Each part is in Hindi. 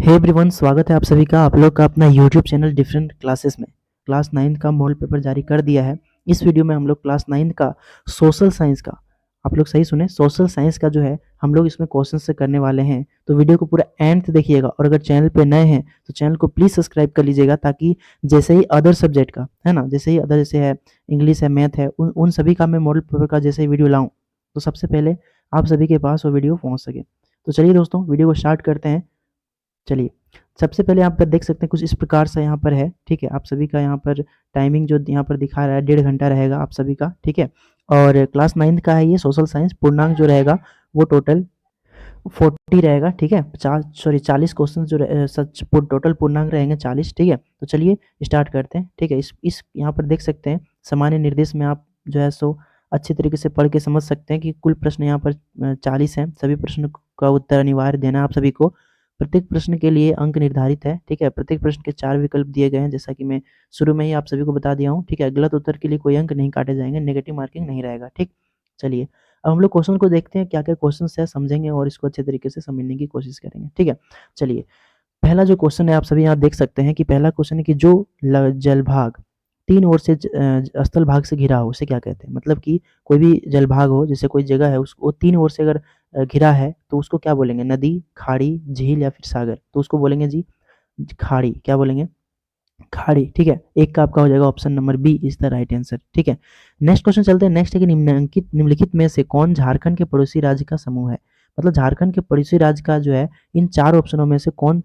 हे एवरीवन, स्वागत है आप सभी का आप लोग का अपना यूट्यूब चैनल डिफरेंट क्लासेस में। क्लास 9 का मॉडल पेपर जारी कर दिया है। इस वीडियो में हम लोग क्लास 9 का सोशल साइंस का, आप लोग सही सुने, सोशल साइंस का जो है हम लोग इसमें क्वेश्चन से करने वाले हैं। तो वीडियो को पूरा एंड तक देखिएगा और अगर चैनल पे नए हैं तो चैनल को प्लीज़ सब्सक्राइब कर लीजिएगा, ताकि जैसे ही अदर सब्जेक्ट का है ना, जैसे ही अदर जैसे है इंग्लिश है, मैथ है, उन सभी का मैं मॉडल पेपर का जैसे ही वीडियो लाऊँ तो सबसे पहले आप सभी के पास वो वीडियो पहुँच सके। तो चलिए दोस्तों, वीडियो को स्टार्ट करते हैं। चलिए, सबसे पहले यहाँ पर देख सकते हैं कुछ इस प्रकार से यहाँ पर है, ठीक है। आप सभी का यहाँ पर टाइमिंग जो यहाँ पर दिखा रहा है 1.5 घंटा रहेगा आप सभी का, ठीक है। और क्लास 9 का है ये सोशल साइंस। पूर्णांक जो रहेगा वो टोटल 40 रहेगा, ठीक है। 40 क्वेश्चन जो सच टोटल पूर्णांक रहेंगे 40, ठीक है। तो चलिए स्टार्ट करते हैं, ठीक है। इस यहाँ पर देख सकते हैं सामान्य निर्देश में आप जो है सो अच्छी तरीके से पढ़ के समझ सकते हैं कि कुल प्रश्न यहाँ पर 40 हैं। सभी प्रश्न का उत्तर अनिवार्य देना है आप सभी को। प्रत्येक प्रश्न के लिए अंक निर्धारित है, ठीक है। प्रत्येक प्रश्न के 4 विकल्प दिए गए हैं, जैसा कि मैं शुरू में ही आप सभी को बता दिया हूँ, ठीक है। गलत उत्तर के लिए कोई अंक नहीं काटे जाएंगे, नेगेटिव मार्किंग नहीं रहेगा, ठीक। चलिए अब हम लोग क्वेश्चन को देखते हैं, क्या क्या क्वेश्चन है समझेंगे और इसको अच्छे तरीके से समझने की कोशिश करेंगे, ठीक है। चलिए, पहला जो क्वेश्चन है आप सभी यहाँ देख सकते हैं कि पहला क्वेश्चन है कि जो जल भाग 3 ओर से स्थल भाग से घिरा हो उसे क्या कहते हैं। मतलब कि कोई भी जल भाग हो, जैसे कोई जगह है उसको 3 ओर से अगर घिरा है तो उसको क्या बोलेंगे, नदी, खाड़ी, झील या फिर सागर। तो उसको बोलेंगे जी खाड़ी, क्या बोलेंगे, खाड़ी, ठीक है। एक का आपका हो जाएगा option number B is the right answer, ठीक है। नेक्स्ट क्वेश्चन चलते हैं। नेक्स्ट है कि निम्नलिखित में से कौन झारखंड के पड़ोसी राज्य का समूह है। मतलब झारखंड के पड़ोसी राज्य का जो है इन 4 ऑप्शनों में से कौन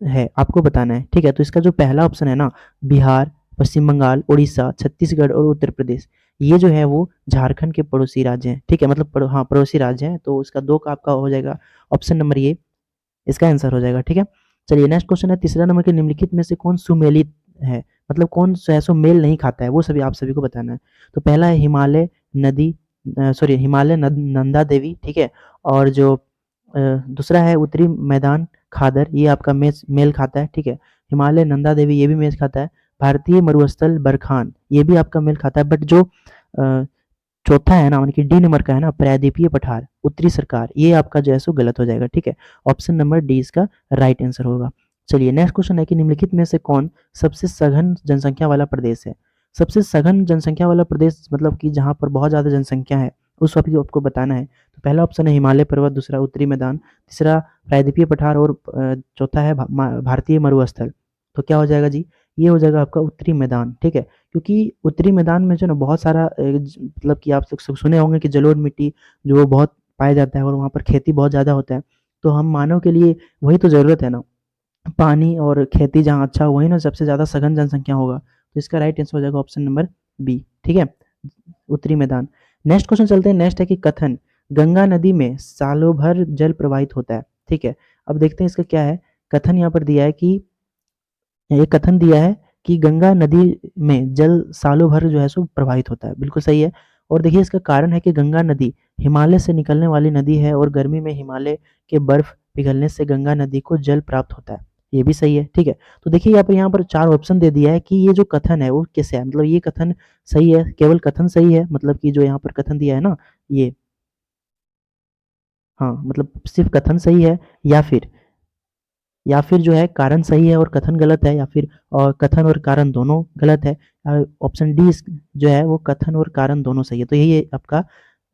है आपको बताना है, ठीक है। तो इसका जो पहला ऑप्शन है ना, बिहार, पश्चिम बंगाल, उड़ीसा, छत्तीसगढ़ और उत्तर प्रदेश, ये जो है वो झारखंड के पड़ोसी राज्य हैं, ठीक है। मतलब हाँ, पड़ोसी राज्य हैं। तो इसका 2 का आपका हो जाएगा ऑप्शन नंबर ए, इसका आंसर हो जाएगा, ठीक है। चलिए नेक्स्ट क्वेश्चन है तीसरा नंबर के, निम्नलिखित में से कौन सुमेलित है। मतलब कौन सा है सो मेल नहीं खाता है, वो सभी आप सभी को बताना है। तो पहला है हिमालय नदी, सॉरी हिमालय नंदा देवी, ठीक है। और जो दूसरा है उत्तरी मैदान खादर, ये आपका मेल खाता है, ठीक है। हिमालय नंदा देवी ये भी मेल खाता है। भारतीय मरुस्थल बरखान ये भी आपका मेल खाता है। बट जो चौथा है ना, यानी कि डी नंबर का है ना, प्रायद्वीपीय पठार उत्तरी सरकार, ये आपका जो है सो गलत हो जाएगा, ठीक है। ऑप्शन नंबर डी इसका राइट आंसर होगा। चलिए नेक्स्ट क्वेश्चन है कि निम्नलिखित में से कौन सबसे सघन जनसंख्या वाला प्रदेश है। सबसे सघन जनसंख्या वाला प्रदेश मतलब कि जहाँ पर बहुत ज़्यादा जनसंख्या है, उस टॉपिक को आपको बताना है। तो पहला ऑप्शन है हिमालय पर्वत, दूसरा उत्तरी मैदान, तीसरा प्रायद्वीपीय पठार और चौथा है भारतीय मरुस्थल। तो क्या हो जाएगा जी, ये हो जाएगा आपका उत्तरी मैदान, ठीक है। क्योंकि उत्तरी मैदान में जो ना बहुत सारा मतलब कि आप लोग सुने होंगे कि जलोढ़ मिट्टी जो बहुत पाया जाता है और वहाँ पर खेती बहुत ज़्यादा होता है। तो हम मानव के लिए वही तो ज़रूरत है ना, पानी और खेती जहाँ अच्छा हो वहीं ना सबसे ज़्यादा सघन जनसंख्या होगा। तो इसका राइट आंसर हो जाएगा ऑप्शन नंबर बी, ठीक है, उत्तरी मैदान। नेक्स्ट क्वेश्चन चलते हैं। नेक्स्ट है कि कथन गंगा नदी में सालों भर जल प्रवाहित होता है, ठीक है। अब देखते हैं इसका क्या है। कथन यहाँ पर दिया है कि ये कथन दिया है कि गंगा नदी में जल सालों भर जो है सो प्रवाहित होता है, बिल्कुल सही है। और देखिए इसका कारण है कि गंगा नदी हिमालय से निकलने वाली नदी है और गर्मी में हिमालय के बर्फ पिघलने से गंगा नदी को जल प्राप्त होता है, ये भी सही है, ठीक है। तो देखिए यहाँ पर 4 ऑप्शन दे दिया है कि ये जो कथन है वो कैसे है, मतलब ये कथन सही है, केवल कथन सही है, मतलब कि जो यहाँ पर कथन दिया है ना ये, हाँ मतलब सिर्फ कथन सही है, या फिर जो है कारण सही है और कथन गलत है, या फिर और कथन और कारण दोनों गलत है। ऑप्शन डी जो है वो कथन और कारण दोनों सही है। तो यही आपका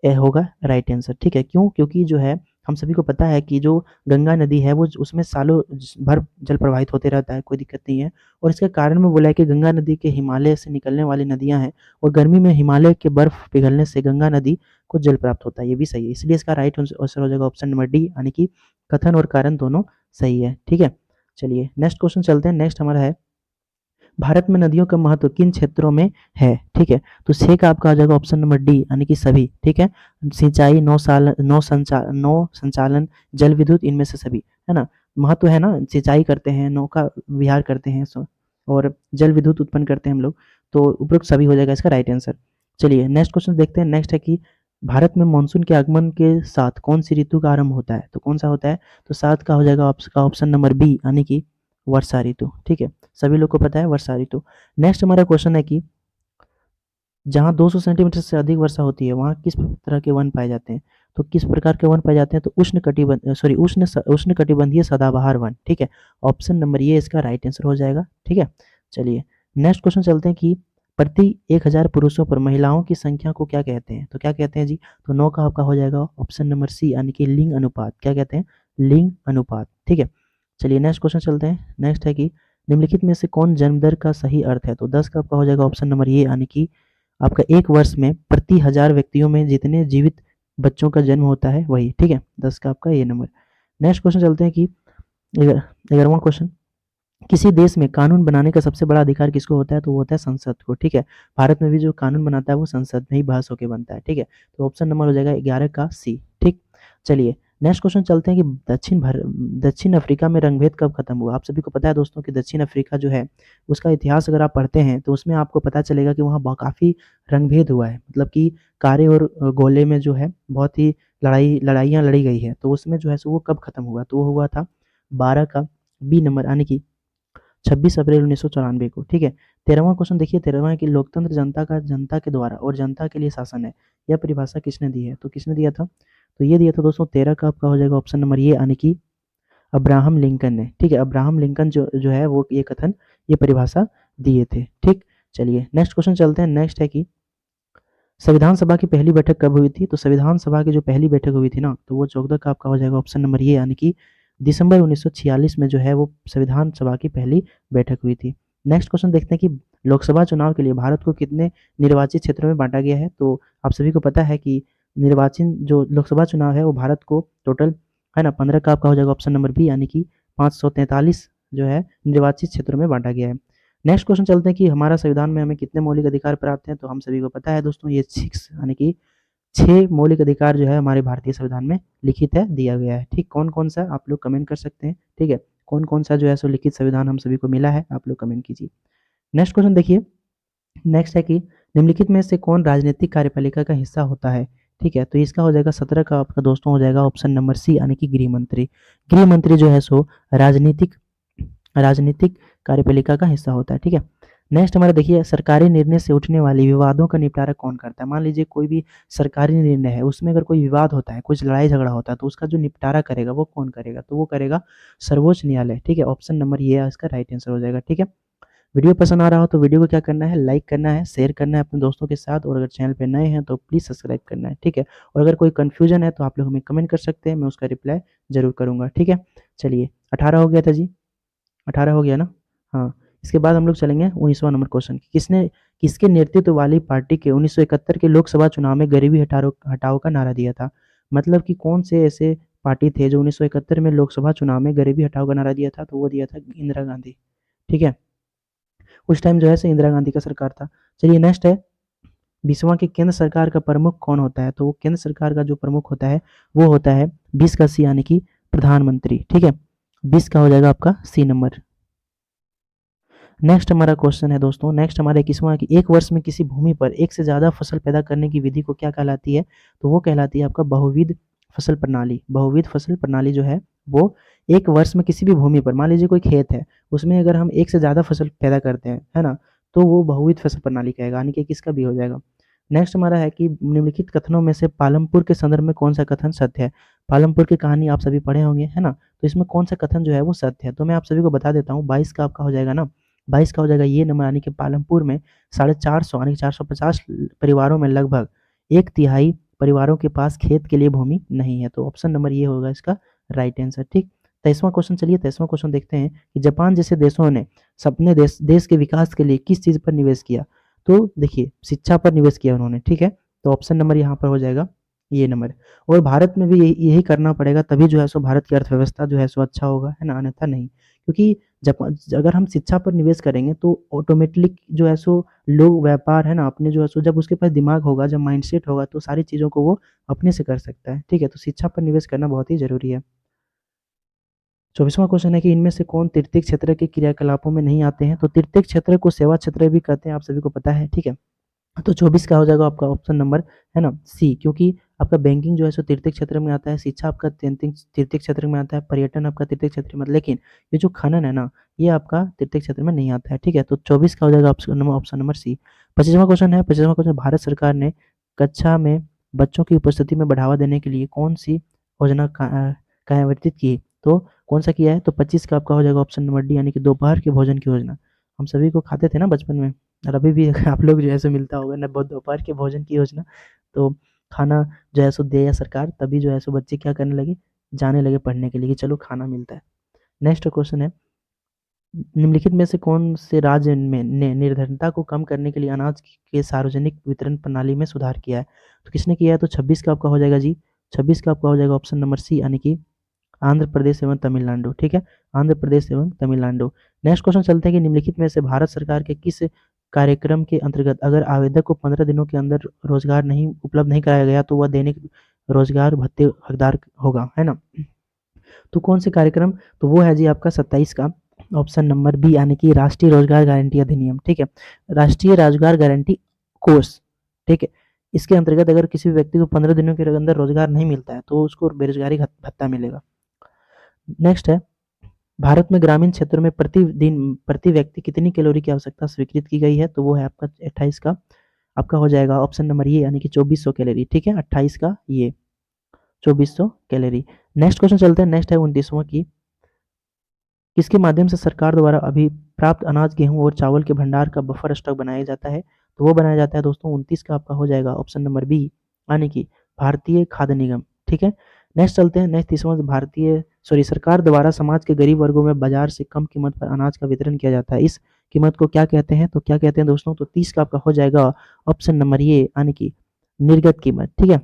होगा राइट आंसर, ठीक है। क्यों, क्योंकि जो है हम सभी को पता है कि जो गंगा नदी है वो उसमें सालों भर जल प्रवाहित होते रहता है, कोई दिक्कत नहीं है। और इसके कारण में बोला है कि गंगा नदी के हिमालय से निकलने वाली नदियां हैं और गर्मी में हिमालय के बर्फ पिघलने से गंगा नदी को जल प्राप्त होता है, ये भी सही है। इसलिए इसका राइट आंसर हो जाएगा ऑप्शन नंबर डी, यानी कि कथन और कारण दोनों सही है, ठीक है। चलिए नेक्स्ट क्वेश्चन चलते हैं। नेक्स्ट हमारा है भारत में नदियों का महत्व किन क्षेत्रों में है, ठीक है। तो 6 का आपका आ जाएगा ऑप्शन नंबर डी, यानी कि सभी, ठीक है। सिंचाई, नौ संचालन, जल विद्युत, इनमें से सभी, है ना। महत्व है ना, सिंचाई करते हैं, नौका विहार करते हैं, और जल विद्युत उत्पन्न करते हैं हम लोग। तो उपरोक्त सभी हो जाएगा इसका राइट आंसर। चलिए नेक्स्ट क्वेश्चन देखते हैं। नेक्स्ट है कि भारत में मानसून के आगमन के साथ कौन सी ऋतु का आरंभ होता है। तो कौन सा होता है, तो 7 का हो जाएगा आपका ऑप्शन नंबर बी, यानी कि वर्षा ऋतु, ठीक है। सभी लोग को पता है वर्षा ऋतु। नेक्स्ट हमारा क्वेश्चन है कि जहाँ 200 सेंटीमीटर से अधिक वर्षा होती है वहाँ किस तरह के वन पाए जाते हैं। तो किस प्रकार के वन पाए जाते हैं? तो उष्ण कटिबंधीय सदाबहार वन, ठीक है। ऑप्शन नंबर ये इसका राइट आंसर हो जाएगा, ठीक है। चलिए नेक्स्ट क्वेश्चन चलते हैं कि प्रति 1000 पुरुषों पर महिलाओं की संख्या को क्या कहते हैं? तो क्या कहते हैं जी? तो 9 का आपका हो जाएगा ऑप्शन नंबर सी, यानी कि लिंग अनुपात। क्या कहते हैं? लिंग अनुपात, ठीक है। चलिए नेक्स्ट क्वेश्चन चलते हैं। नेक्स्ट है कि निम्नलिखित में से कौन जन्म दर का सही अर्थ है? तो 10 का आपका हो जाएगा ऑप्शन नंबर ये, यानी कि आपका एक वर्ष में प्रति 1000 व्यक्तियों में जितने जीवित बच्चों का जन्म होता है वही, ठीक है। 10 का आपका ये नंबर। नेक्स्ट क्वेश्चन चलते हैं कि 11वां क्वेश्चन, किसी देश में कानून बनाने का सबसे बड़ा अधिकार किसको होता है? तो वो होता है संसद को, ठीक है। भारत में भी जो कानून बनाता है वो संसद में ही बहस होकर बनता है, ठीक है। तो ऑप्शन नंबर हो जाएगा 11 का सी, ठीक। चलिए नेक्स्ट क्वेश्चन चलते हैं कि दक्षिण अफ्रीका में रंगभेद कब खत्म हुआ? आप सभी को पता है दोस्तों कि दक्षिण अफ्रीका जो है उसका इतिहास अगर आप पढ़ते हैं तो उसमें आपको पता चलेगा कि वहाँ काफ़ी रंगभेद हुआ है, मतलब कि कारे और गोले में जो है बहुत ही लड़ाइयाँ लड़ी गई है। तो उसमें जो है सो वो कब खत्म हुआ? तो वो हुआ था 12 का बी नंबर, यानी कि 26 अप्रैल 1994 को, ठीक है। 13वां क्वेश्चन देखिए, 13वां है कि लोकतंत्र जनता के द्वारा और जनता के लिए शासन है, यह परिभाषा किसने दी है? तो किसने दिया था? तो ये दिया था दोस्तों 13 का आपका हो जाएगा ऑप्शन नंबर ये, यानी कि अब्राहम लिंकन ने, ठीक है। अब्राहम लिंकन जो है वो ये परिभाषा दिए थे, ठीक। चलिए नेक्स्ट क्वेश्चन चलते हैं। नेक्स्ट है कि संविधान सभा की पहली बैठक कब हुई थी? तो संविधान सभा की जो पहली बैठक हुई थी ना, तो वो 14 का आपका हो जाएगा ऑप्शन नंबर ये, यानी कि दिसंबर 1946 में जो है वो संविधान सभा की पहली बैठक हुई थी। नेक्स्ट क्वेश्चन देखते हैं कि लोकसभा चुनाव के लिए भारत को कितने निर्वाचित क्षेत्रों में बांटा गया है? तो आप सभी को पता है कि निर्वाचन जो लोकसभा चुनाव है वो भारत को टोटल है ना 15 का आपका हो जाएगा ऑप्शन नंबर बी, यानी कि 543 जो है निर्वाचित क्षेत्रों में बांटा गया है। नेक्स्ट क्वेश्चन चलते हैं कि हमारा संविधान में हमें कितने मौलिक अधिकार प्राप्त हैं? तो हम सभी को पता है दोस्तों ये 6, यानी कि 6 मौलिक अधिकार जो है हमारे भारतीय संविधान में लिखित है, दिया गया है, ठीक। कौन-कौन सा आप लोग कमेंट कर सकते हैं, ठीक है। कौन-कौन सा जो है सो लिखित संविधान हम सभी को मिला है, आप लोग कमेंट कीजिए। नेक्स्ट क्वेश्चन देखिए, नेक्स्ट है कि निम्नलिखित में से कौन राजनीतिक कार्यपालिका का हिस्सा होता है? ठीक है, तो इसका हो जाएगा 17 का आपका दोस्तों हो जाएगा ऑप्शन नंबर सी, यानी कि गृह मंत्री। गृह मंत्री जो है सो राजनीतिक राजनीतिक कार्यपालिका का हिस्सा होता है, ठीक है। नेक्स्ट हमारा देखिए, सरकारी निर्णय से उठने वाले विवादों का निपटारा कौन करता है? मान लीजिए कोई भी सरकारी निर्णय है, उसमें अगर कोई विवाद होता है, कुछ लड़ाई झगड़ा होता है, तो उसका जो निपटारा करेगा वो कौन करेगा? तो वो करेगा सर्वोच्च न्यायालय, ठीक है। ऑप्शन नंबर ये इसका राइट आंसर हो जाएगा, ठीक है। वीडियो पसंद आ रहा हो तो वीडियो को क्या करना है, लाइक करना है, शेयर करना है अपने दोस्तों के साथ, और अगर चैनल पे नए हैं तो प्लीज़ सब्सक्राइब करना है, ठीक है। और अगर कोई कन्फ्यूजन है तो आप लोग हमें कमेंट कर सकते हैं, मैं उसका रिप्लाई ज़रूर करूँगा, ठीक है। चलिए 18 हो गया था जी, 18 हो गया ना? हाँ, इसके बाद हम लोग चलेंगे 19वां नंबर क्वेश्चन, किसके नेतृत्व वाली पार्टी के 1971 के लोकसभा चुनाव में गरीबी हटाओ का नारा दिया था? मतलब कि कौन से ऐसे पार्टी थे जो 1971 में लोकसभा चुनाव में गरीबी हटाओ का नारा दिया था? तो वो दिया था इंदिरा गांधी, ठीक है। उस टाइम जो है इंदिरा गांधी का सरकार था। चलिए नेक्स्ट है, 20वां कि केंद्र सरकार का प्रमुख कौन होता है? तो वो केंद्र सरकार का जो प्रमुख होता है वो होता है 20 का सी, यानी कि प्रधानमंत्री, ठीक है। 20 का हो जाएगा आपका सी नंबर। नेक्स्ट हमारा क्वेश्चन है दोस्तों, नेक्स्ट हमारा 21वां कि एक वर्ष में किसी भूमि पर एक से ज़्यादा फसल पैदा करने की विधि को क्या कहलाती है? तो वो कहलाती है आपका बहुविध फसल प्रणाली। बहुविध फसल प्रणाली जो है वो एक वर्ष में किसी भी भूमि पर, मान लीजिए कोई खेत है, उसमें अगर हम एक से ज़्यादा फसल पैदा करते हैं, है ना? तो वो बहुविध फसल प्रणाली कहेगा, यानी कि किसका भी हो जाएगा। नेक्स्ट हमारा है कि निम्नलिखित कथनों में से पालमपुर के संदर्भ में कौन सा कथन सत्य है? पालमपुर की कहानी आप सभी पढ़े होंगे, है ना? तो इसमें कौन सा कथन जो है वो सत्य है? तो मैं आप सभी को बता देता हूँ, 22 का आपका हो जाएगा ना, 22 का हो जाएगा ये नंबर, यानी कि पालमपुर में 450 यानी कि 450 परिवारों में लगभग एक तिहाई परिवारों के पास खेत के लिए भूमि नहीं है। तो ऑप्शन नंबर ये होगा इसका राइट आंसर, ठीक। 23वां क्वेश्चन, चलिए 23वां क्वेश्चन देखते हैं कि जापान जैसे देशों ने अपने देश के विकास के लिए किस चीज़ पर निवेश किया? तो देखिए शिक्षा पर निवेश किया उन्होंने, ठीक है। तो ऑप्शन नंबर यहाँ पर हो जाएगा ये नंबर। और भारत में भी यही करना पड़ेगा, तभी जो है सो भारत की अर्थव्यवस्था जो है सो अच्छा होगा, है ना? अन्यथा नहीं, क्योंकि अगर हम शिक्षा पर निवेश करेंगे तो ऑटोमेटिक जो है सो लोग व्यापार है ना अपने जो है सो, जब उसके पास दिमाग होगा, जब माइंडसेट होगा, तो सारी चीज़ों को वो अपने से कर सकता है, ठीक है। तो शिक्षा पर निवेश करना बहुत ही ज़रूरी है। 24वां क्वेश्चन है कि इनमें से कौन तृतीय क्षेत्र के क्रियाकलापों में नहीं आते हैं? तो तृतीय क्षेत्र को सेवा क्षेत्र भी कहते हैं, आप सभी को पता है, ठीक है। तो 24 का हो जाएगा आपका ऑप्शन नंबर, है ना, सी, क्योंकि आपका बैंकिंग जो है सो तृतीय क्षेत्र में आता है, शिक्षा आपका तृतीय क्षेत्र में आता है, पर्यटन आपका तृतीय क्षेत्र में, लेकिन ये जो खनन है ना, ये आपका तृतीय क्षेत्र में नहीं आता है, ठीक है। तो 24 का हो जाएगा ऑप्शन नंबर सी। 25वां क्वेश्चन है, 25वां क्वेश्चन, भारत सरकार ने कक्षा में बच्चों की उपस्थिति में बढ़ावा देने के लिए कौन सी योजना कार्यान्वित की? तो कौन सा किया है? तो 25 का आपका हो जाएगा ऑप्शन नंबर डी, यानी कि दोपहर के भोजन की योजना। हम सभी को खाते थे ना बचपन में, और अभी भी आप लोग जो है सो मिलता होगा ना दोपहर के भोजन की योजना। तो खाना जो है सो दे या सरकार, तभी जो है सो बच्चे क्या करने लगे, जाने लगे पढ़ने के लिए कि चलो खाना मिलता है। नेक्स्ट क्वेश्चन है, निम्नलिखित में से कौन से राज्य में ने निर्धनता को कम करने के लिए अनाज के सार्वजनिक वितरण प्रणाली में सुधार किया है? तो किसने किया है? तो 26 का आपका हो जाएगा जी, 26 का आपका हो जाएगा ऑप्शन नंबर सी, यानी कि आंध्र प्रदेश एवं तमिलनाडु। ठीक है, आंध्र प्रदेश एवं तमिलनाडु। नेक्स्ट क्वेश्चन चलते हैं कि निम्नलिखित में से भारत सरकार के किस कार्यक्रम के अंतर्गत अगर आवेदक को 15 दिनों के अंदर रोजगार नहीं उपलब्ध नहीं कराया गया तो वह दैनिक रोजगार भत्ते हकदार होगा, है ना? तो कौन से कार्यक्रम? तो वो है जी आपका 27 का ऑप्शन नंबर बी, यानी कि राष्ट्रीय रोजगार गारंटी अधिनियम। ठीक है, राष्ट्रीय रोजगार गारंटी कोर्स। ठीक है, इसके अंतर्गत अगर किसी व्यक्ति को 15 दिनों के अंदर रोजगार नहीं मिलता है तो उसको बेरोजगारी भत्ता मिलेगा। नेक्स्ट है, भारत में ग्रामीण क्षेत्रों में प्रतिदिन प्रति व्यक्ति कितनी कैलोरी की आवश्यकता स्वीकृत की गई है? तो वो है आपका 28 का आपका हो जाएगा ऑप्शन नंबर ये, यानी कि 2400 कैलोरी। ठीक है, 28 का ये 2400 कैलोरी। नेक्स्ट क्वेश्चन चलते हैं, नेक्स्ट है 29वां की, किसके माध्यम से सरकार द्वारा अभी प्राप्त अनाज, गेहूं और चावल के भंडार का बफर स्टॉक बनाया जाता है? तो वो बनाया जाता है दोस्तों 29 का आपका हो जाएगा ऑप्शन नंबर बी, यानी कि भारतीय खाद्य निगम। ठीक है, नेक्स्ट चलते हैं, नेक्स्ट 30वां, सरकार द्वारा समाज के गरीब वर्गों में बाजार से कम कीमत पर अनाज का वितरण किया जाता है, इस कीमत को क्या कहते हैं? तो क्या कहते हैं दोस्तों? तो 30 का आपका हो जाएगा ऑप्शन नंबर ये, यानी कि निर्गत कीमत। ठीक है,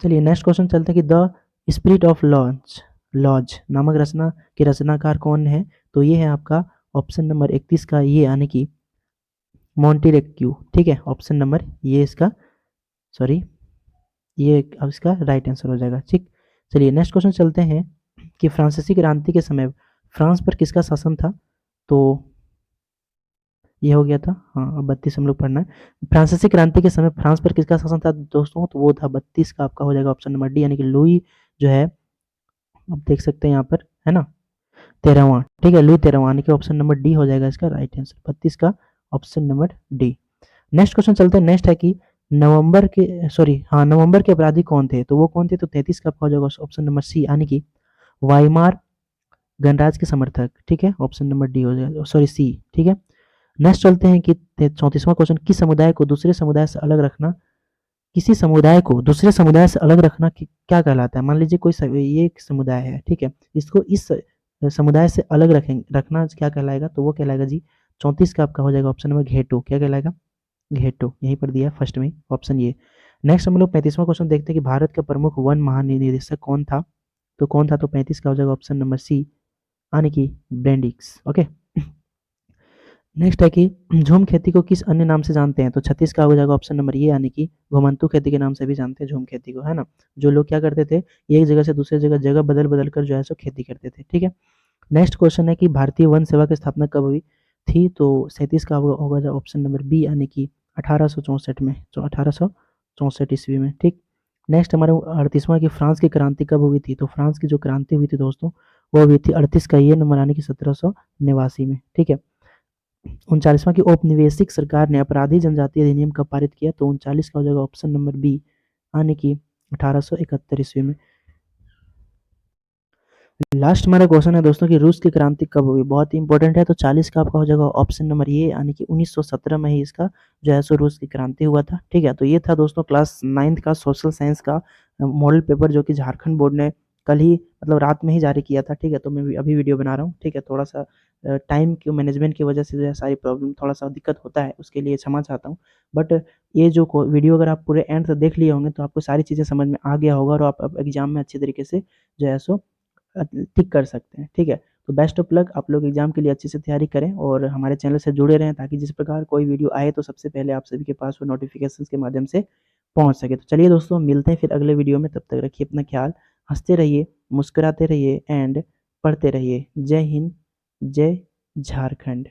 चलिए नेक्स्ट क्वेश्चन चलते हैं कि द स्पिरिट ऑफ लॉज नामक रचना के रचनाकार कौन है? तो ये है आपका ऑप्शन नंबर 31 का ये, यानी कि मॉन्टेस्क्यू। ठीक है, ऑप्शन नंबर ये इसका, सॉरी, ये अब इसका राइट आंसर हो जाएगा। ठीक, चलिए नेक्स्ट क्वेश्चन चलते हैं कि फ्रांसीसी क्रांति के समय फ्रांस पर किसका शासन था? तो ये हो गया था, हाँ, अब 32 हम लोग पढ़ना है। फ्रांसीसी क्रांति के समय फ्रांस पर किसका शासन था दोस्तों? तो वो था 32 का आपका हो जाएगा ऑप्शन नंबर डी, यानी कि लुई जो है, आप देख सकते हैं यहाँ पर, है ना, 13वां। ठीक है, लुई 13वां, यानी कि ऑप्शन नंबर डी हो जाएगा इसका राइट आंसर, 32 का option number D. Next question चलते हैं, नेक्स्ट है कि नवंबर के अपराधी कौन थे? तो वो कौन थे? तो 33 का आपका हो जाएगा ऑप्शन नंबर सी, यानी कि वाइमार गणराज्य के समर्थक। ठीक है, ऑप्शन नंबर डी हो जाएगा, सॉरी सी। ठीक है, नेक्स्ट चलते हैं कि 34वां क्वेश्चन, किस समुदाय को दूसरे समुदाय से अलग रखना, किसी समुदाय को दूसरे समुदाय से अलग रखना क्या कहलाता है? मान लीजिए कोई ये एक समुदाय है, ठीक है, इसको इस समुदाय से अलग रखना क्या कहलाएगा? तो वो कहलाएगा जी 34 का आपका हो जाएगा ऑप्शन नंबर घेटो। क्या कहलाएगा? घेटो, यहीं पर दिया है फर्स्ट में ऑप्शन ये। नेक्स्ट हम लोग 35वां क्वेश्चन देखते हैं कि भारत का प्रमुख वन महानिदेशक कौन था? तो कौन था? तो 35 का हो जाएगा ऑप्शन नंबर सी, यानी कि ब्रेंडिक्स। ओके, नेक्स्ट है कि झूम खेती को किस अन्य नाम से जानते हैं? तो 36 का हो जाएगा ऑप्शन नंबर ये, यानी कि घुमंतू खेती के नाम से भी जानते हैं झूम खेती को, है ना? जो लोग क्या करते थे, एक जगह से दूसरे जगह जगह बदल बदल कर जो है सो खेती करते थे। ठीक है, नेक्स्ट क्वेश्चन है कि भारतीय वन सेवा की स्थापना कब हुई थी? तो 37 का होगा ऑप्शन नंबर बी, यानी कि 1864 में, तो 1864 ईस्वी में। ठीक, नेक्स्ट हमारे 38वां की फ्रांस की क्रांति कब हुई थी? तो फ्रांस की जो क्रांति हुई थी दोस्तों, वो हुई थी 38 का ये नंबर, यानी कि 1789 में। ठीक है, 39वां की औपनिवेशिक सरकार ने अपराधी जनजातीय अधिनियम कब पारित किया? तो 39 का हो जाएगा ऑप्शन नंबर बी, यानी कि 1871 ईस्वी में। लास्ट हमारा क्वेश्चन है दोस्तों कि रूस की क्रांति कब हुई? बहुत ही इंपॉर्टेंट है। तो 40 का आपका हो जाएगा ऑप्शन नंबर ये, यानी कि 1917 में ही इसका जो है सो रूस की क्रांति हुआ था। ठीक है, तो ये था दोस्तों क्लास 9th का सोशल साइंस का मॉडल पेपर, जो कि झारखंड बोर्ड ने कल ही मतलब रात में ही जारी किया था। ठीक है, तो मैं अभी वीडियो बना रहा हूँ। ठीक है, थोड़ा सा टाइम के मैनेजमेंट की वजह से जो है सारी प्रॉब्लम, थोड़ा सा दिक्कत होता है, उसके लिए क्षमा चाहता हूँ। बट ये जो वीडियो अगर आप पूरे एंड तक देख लिए होंगे तो आपको सारी चीज़ें समझ में आ गया होगा और आप एग्जाम में अच्छे तरीके से जो है सो टिक कर सकते हैं। ठीक है, तो बेस्ट ऑफ लक, आप लोग एग्जाम के लिए अच्छे से तैयारी करें और हमारे चैनल से जुड़े रहें, ताकि जिस प्रकार कोई वीडियो आए तो सबसे पहले आप सभी के पास वो नोटिफिकेशन के माध्यम से पहुंच सके। तो चलिए दोस्तों, मिलते हैं फिर अगले वीडियो में, तब तक रखिए अपना ख्याल, हंसते रहिए, मुस्कुराते रहिए एंड पढ़ते रहिए। जय हिंद, जय झारखंड।